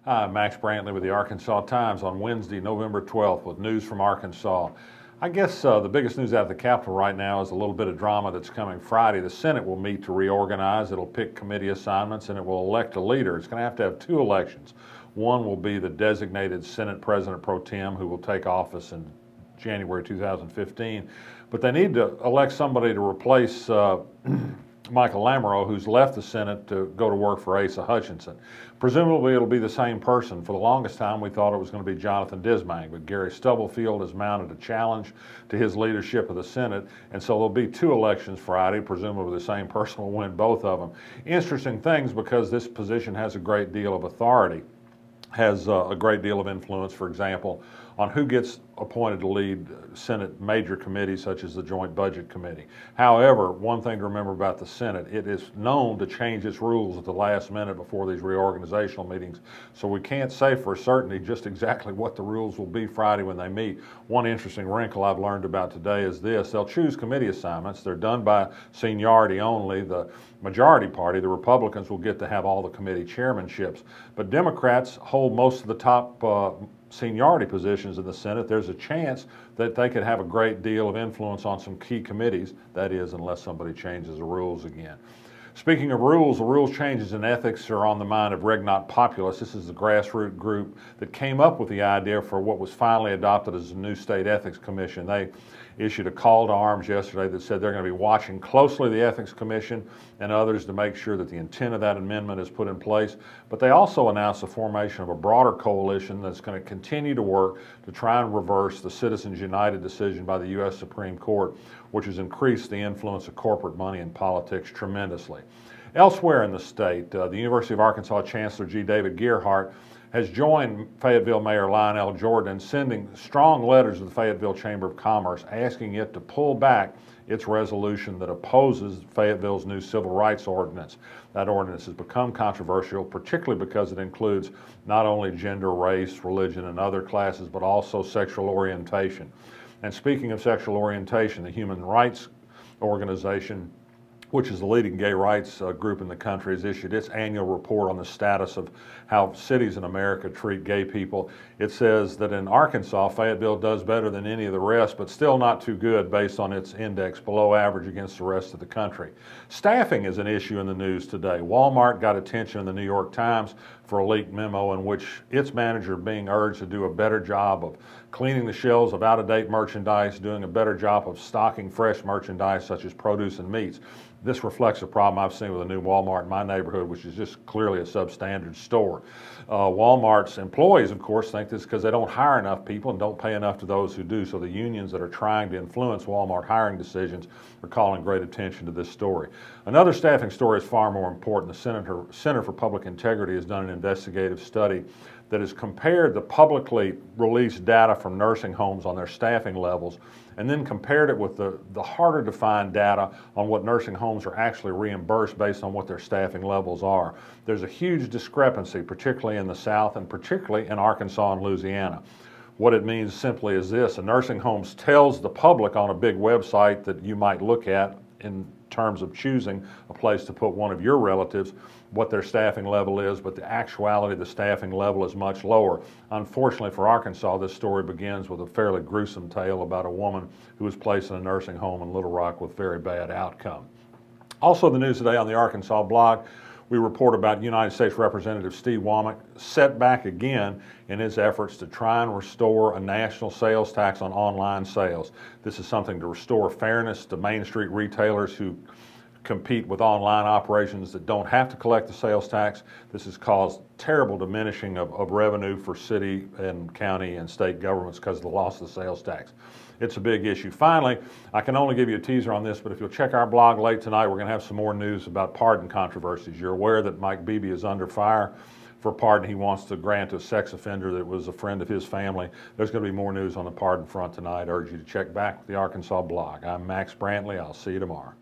Hi, Max Brantley with the Arkansas Times on Wednesday, November 12th with news from Arkansas. I guess the biggest news out of the Capitol right now is a little bit of drama that's coming Friday. The Senate will meet to reorganize. It'll pick committee assignments and it will elect a leader. It's going to have two elections. One will be the designated Senate President Pro Tem who will take office in January 2015. But they need to elect somebody to replace Michael Lamoureux, who's left the Senate to go to work for Asa Hutchinson. Presumably it'll be the same person. For the longest time we thought it was going to be Jonathan Dismang, but Gary Stubblefield has mounted a challenge to his leadership of the Senate, and so there'll be two elections Friday. Presumably the same person will win both of them. Interesting things, because this position has a great deal of authority, has a great deal of influence, for example, on who gets appointed to lead Senate major committees such as the Joint Budget Committee. However, one thing to remember about the Senate, it is known to change its rules at the last minute before these reorganizational meetings, so we can't say for certainty just exactly what the rules will be Friday when they meet. One interesting wrinkle I've learned about today is this: they'll choose committee assignments. They're done by seniority only. The majority party, the Republicans, will get to have all the committee chairmanships, but Democrats hold most of the top seniority positions in the Senate. There's a chance that they could have a great deal of influence on some key committees, that is, unless somebody changes the rules again. Speaking of rules, the rules changes in ethics are on the mind of Regnat Populus. This is the grassroots group that came up with the idea for what was finally adopted as a new state ethics commission. They issued a call to arms yesterday that said they're going to be watching closely the Ethics Commission and others to make sure that the intent of that amendment is put in place. But they also announced the formation of a broader coalition that's going to continue to work to try and reverse the Citizens United decision by the U.S. Supreme Court, which has increased the influence of corporate money in politics tremendously. Elsewhere in the state, the University of Arkansas Chancellor G. David Gearhart has joined Fayetteville Mayor Lionel Jordan in sending strong letters to the Fayetteville Chamber of Commerce asking it to pull back its resolution that opposes Fayetteville's new civil rights ordinance. That ordinance has become controversial, particularly because it includes not only gender, race, religion, and other classes, but also sexual orientation. And speaking of sexual orientation, the Human Rights Organization, which is the leading gay rights group in the country, has issued its annual report on the status of how cities in America treat gay people. It says that in Arkansas, Fayetteville does better than any of the rest, but still not too good based on its index below average against the rest of the country. Staffing is an issue in the news today. Walmart got attention in the New York Times for a leaked memo in which its manager being urged to do a better job of cleaning the shelves of out-of-date merchandise, doing a better job of stocking fresh merchandise such as produce and meats. This reflects a problem I've seen with a new Walmart in my neighborhood, which is just clearly a substandard store. Walmart's employees, of course, think this because they don't hire enough people and don't pay enough to those who do. So the unions that are trying to influence Walmart hiring decisions are calling great attention to this story. Another staffing story is far more important. The Center for Public Integrity has done an investigative study that has compared the publicly released data from nursing homes on their staffing levels and then compared it with the harder to find data on what nursing homes are actually reimbursed based on what their staffing levels are. There's a huge discrepancy, particularly in the South and particularly in Arkansas and Louisiana. What it means simply is this: a nursing home tells the public on a big website that you might look at in terms of choosing a place to put one of your relatives what their staffing level is, but the actuality, the staffing level is much lower. Unfortunately for Arkansas, this story begins with a fairly gruesome tale about a woman who was placed in a nursing home in Little Rock with very bad outcome. Also the news today on the Arkansas blog, we report about United States Representative Steve Womack set back again in his efforts to try and restore a national sales tax on online sales. This is something to restore fairness to Main Street retailers who compete with online operations that don't have to collect the sales tax. This has caused terrible diminishing of revenue for city and county and state governments because of the loss of the sales tax. It's a big issue. Finally, I can only give you a teaser on this, but if you'll check our blog late tonight, we're going to have some more news about pardon controversies. You're aware that Mike Beebe is under fire for pardon he wants to grant to a sex offender that was a friend of his family. There's going to be more news on the pardon front tonight. I urge you to check back with the Arkansas blog. I'm Max Brantley. I'll see you tomorrow.